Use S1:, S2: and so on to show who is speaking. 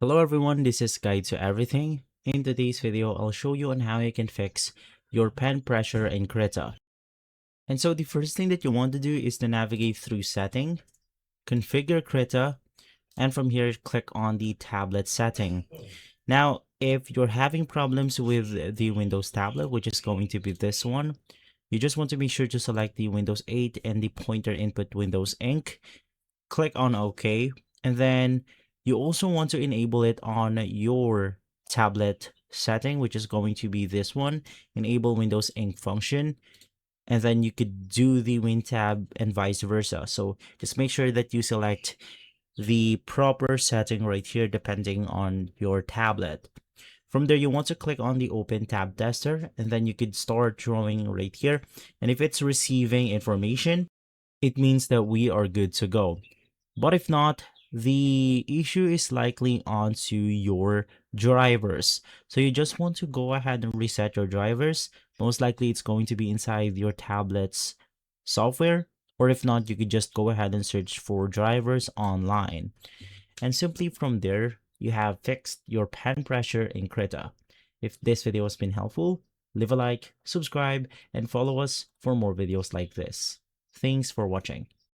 S1: Hello everyone, this is Guide to Everything. In today's video, I'll show you on how you can fix your pen pressure in Krita. And so the first thing that you want to do is to navigate through Setting, Configure Krita, and from here click on the tablet setting. Now, if you're having problems with the Windows tablet, which is going to be this one, you just want to be sure to select the Windows 8 and the pointer input Windows Ink. Click on OK, and then you also want to enable it on your tablet setting, which is going to be this one, enable Windows Ink function, and then you could do the Win tab and vice versa. So just make sure that you select the proper setting right here depending on your tablet. From there, you want to click on the Open Tab Tester, and then you could start drawing right here. And if it's receiving information, it means that we are good to go. But if not, the issue is likely onto your drivers. So you just want to go ahead and reset your drivers. Most likely it's going to be inside your tablet's software, or if not, you could just go ahead and search for drivers online. And simply from there, you have fixed your pen pressure in Krita. If this video has been helpful, leave a like, subscribe, and follow us for more videos like this. Thanks for watching.